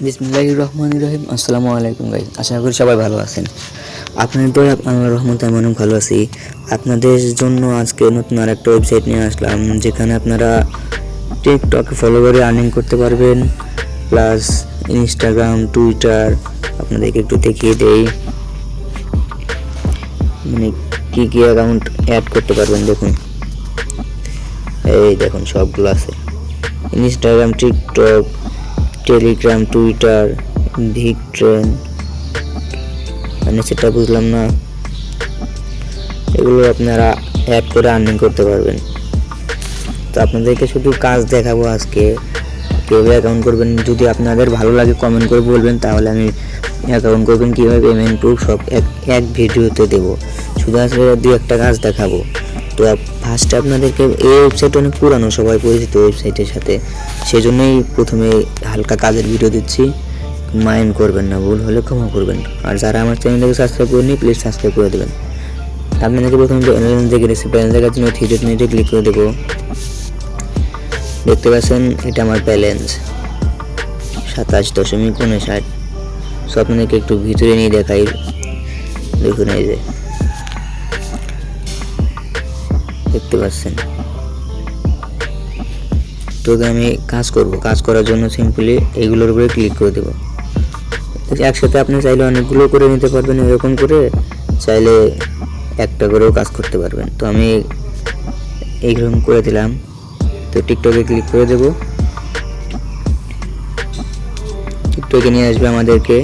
বিসমিল্লাহির রহমানির রহিম। আসসালামু আলাইকুম গাইস, আশা করি সবাই ভালো আছেন। আপনাদের দয়া আল্লাহর রহমতে আমি অনেক ভালো আছি। আপনাদের জন্য আজকে নতুন আরেকটা ওয়েবসাইট নিয়ে আসলাম, যেখানে আপনারা টিকটকে ফলো করে আর্নিং করতে পারবেন, প্লাস ইনস্টাগ্রাম, টুইটার। আপনাদেরকে একটু দেখিয়ে দেই মানে কী কী অ্যাকাউন্ট অ্যাড করতে পারবেন। দেখুন, এই দেখুন সবগুলো আছে: ইনস্টাগ্রাম, টিকটক, টেলিগ্রাম, টুইটার, ভিক ট্রেন, মানে সেটা বুঝলাম না। এগুলো আপনারা অ্যাড করে আর্নিং করতে পারবেন। তো আপনাদেরকে শুধু কাজ দেখাবো আজকে, কীভাবে অ্যাকাউন্ট করবেন। যদি আপনাদের ভালো লাগে কমেন্ট করে বলবেন, তাহলে আমি অ্যাকাউন্ট করবেন কীভাবে, পেমেন্ট প্রুফ সব এক ভিডিওতে দেবো। শুধু আসলে দু একটা কাজ দেখাবো। তো ফার্স্টে আপনাদেরকে এই ওয়েবসাইট অনেক পুরানো, সবাই পরিচিত ওয়েবসাইটের সাথে, সেজন্যই প্রথমে হালকা কাজের ভিডিও দিচ্ছি। মাইন্ড করবেন না, ভুল হলে ক্ষমা করবেন। আর যারা আমার চ্যানেলটাকে সাবস্ক্রাইব করেনি, প্লিজ সাবস্ক্রাইব করে দেবেন। আপনাদেরকে প্রথমে ব্যালেন্স দেখে গেছি, ব্যালেন্স দেখার জন্য 3 ডট মিনিটে ক্লিক করে দেবো। দেখতে পাচ্ছেন এটা আমার ব্যালেন্স 27.59। সো আপনাদেরকে একটু ভিতরে নিয়ে দেখাই। দেখুন, এই যে দেখতে পাচ্ছেন। তো আমি কাজ করব, কাজ করার জন্য সিম্পলি এইগুলোর উপরে ক্লিক করে দেবো। একসাথে আপনি চাইলে অনেকগুলো করে নিতে পারবেন, এরকম করে চাইলে একটা করেও কাজ করতে পারবেন। তো আমি এইরকম করে দিলাম। তো টিকটকে ক্লিক করে দেব। টিকটকে নিয়ে আসবে আমাদেরকে।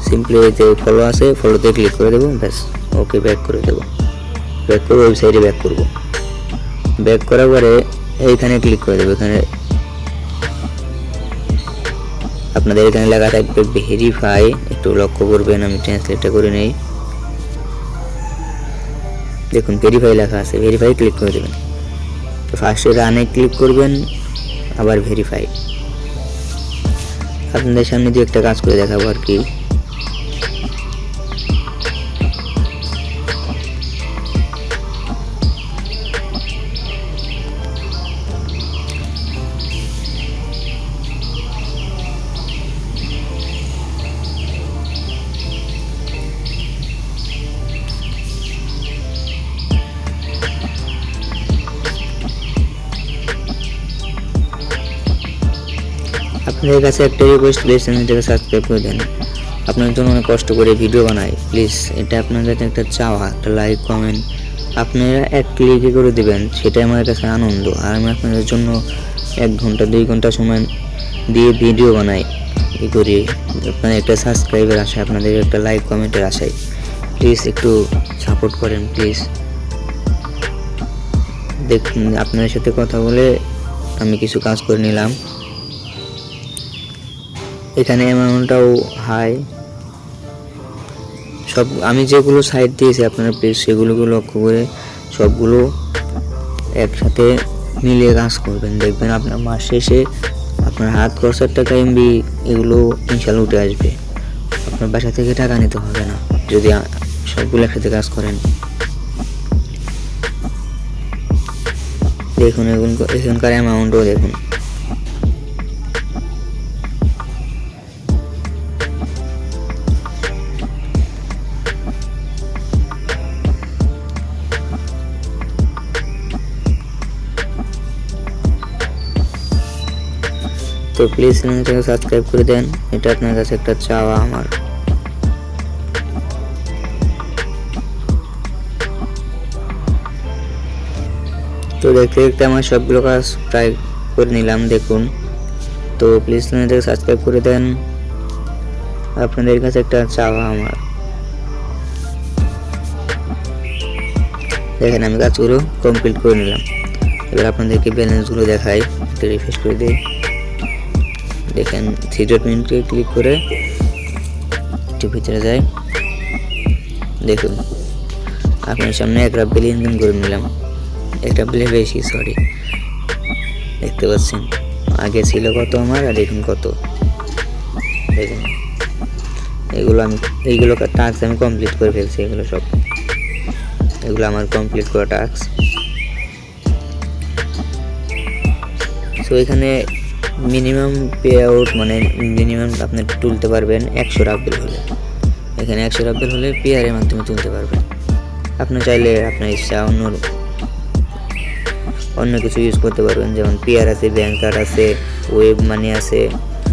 সিম্পলি যে ফলো আছে, ফলোতে ক্লিক করে দেবো, ব্যাস। ওকে, ব্যাক করে দেবো। ব্যাক করে ওয়েবসাইটে ব্যাক করব। ব্যাক করার পরে এইখানে ক্লিক করে দেবো। এখানে আপনাদের এখানে লেখা থাকবে ভেরিফাই, একটু লক্ষ্য করবেন। আমি ট্রান্সলেটটা করে নেই। দেখুন ভেরিফাই লেখা আছে, ভেরিফাই ক্লিক করে দেবেন। তো ফার্স্টে রানে ক্লিক করবেন, আবার ভেরিফাই। আপনাদের সামনে দিয়ে একটা কাজ করে দেখাবো আর কি। আপনাদের কাছে একটা রিকোয়েস্ট, প্লিজ চ্যানেলটাকে সাবস্ক্রাইব করে দেন। আপনার জন্য অনেক কষ্ট করে ভিডিও বানাই, প্লিজ এটা আপনার কাছে একটা চাওয়া, একটা লাইক কমেন্ট আপনারা এক ক্লিকে করে দেবেন, সেটাই আমার কাছে আনন্দ। আর আমি আপনাদের জন্য 1 ঘন্টা 2 ঘন্টা সময় দিয়ে ভিডিও বানাই, ই করি আপনাদের একটা সাবস্ক্রাইবের আশায়, আপনাদের একটা লাইক কমেন্টের আশায়। প্লিজ একটু সাপোর্ট করেন প্লিজ। দেখুন, আপনাদের সাথে কথা বলে আমি কিছু কাজ করে নিলাম। এখানে অ্যামাউন্টটাও হাই। সব আমি যেগুলো সাইড দিয়েছি আপনারা প্লিজ সেগুলোকে লক্ষ্য করে সবগুলো একসাথে মিলিয়ে কাজ করবেন। দেখবেন আপনার মাস শেষে আপনার হাত খরচার টাকা, এমবি, এগুলো ইনশাল্লাহ উঠে আসবে। আপনার বাসা থেকে টাকা নিতে হবে না যদি সবগুলো একসাথে কাজ করেন। দেখুন এখানকার অ্যামাউন্টও দেখুন। তো প্লিজ চ্যানেলটাকে সাবস্ক্রাইব করে দেন, এটা আপনার কাছে একটা চাওয়া আমার। তো দেখতে দেখতে আমার সবগুলো কাজ প্রায় করে নিলাম, দেখুন। তো প্লিজ চ্যানেলটাকে সাবস্ক্রাইব করে দেন, আপনাদের কাছে একটা চাওয়া আমার। দেখেন আমি কাজগুলো কমপ্লিট করে নিলাম। এবার আপনাদেরকে ব্যালেন্সগুলো দেখাই, একটু রিফ্রেশ করে দিই। দেখেন 3 ডট মিনিটে ক্লিক করে একটু ভিতরে যাই। দেখুন আপনার সামনে 1 রাব্বেল ইনকাম করে নিলাম। 1 রাব্বেলের বেশি, সরি। দেখতে পাচ্ছেন আগে ছিল কত আমার, আর এখন কত। দেখুন এইগুলো টাস্ক আমি কমপ্লিট করে ফেলছি। এগুলো আমার কমপ্লিট করা টাস্ক। সো এখানে মিনিমাম পে আউট মানে মিনিমাম আপনি তুলতে পারবেন 100 রাব্বেল হলে। এখানে 100 রাব্বেল হলে পেয়ারের মাধ্যমে তুলতে পারবেন। আপনি চাইলে আপনার ইচ্ছা অন্য কিছু ইউজ করতে পারবেন, যেমন পেয়ার আছে, ব্যাংক কার্ড আছে, ওয়েব মানি আছে।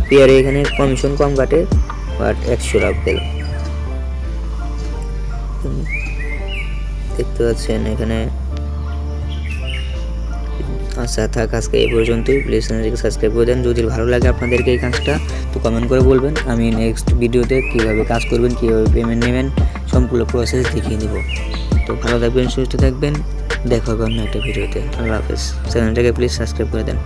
পেয়ারে এখানে কমিশন কম কাটে, বাট 100 রাব্বেল। দেখতে পাচ্ছেন এখানে। আচ্ছা থাক, আজকে এই পর্যন্তই। প্লিজ চ্যানেলটিকে সাবস্ক্রাইব করে দেন। যদি ভালো লাগে আপনাদেরকে এই কাজটা, তো কমেন্ট করে বলবেন। আমি নেক্সট ভিডিওতে কীভাবে কাজ করবেন, কীভাবে পেমেন্ট নেবেন, সম্পূর্ণ প্রসেস দেখিয়ে দেবো। তো ভালো থাকবেন, সুস্থ থাকবেন, দেখা হবে অন্য একটা ভিডিওতে। আল্লাহ হাফেজ। চ্যানেলটাকে প্লিজ সাবস্ক্রাইব করে দেন।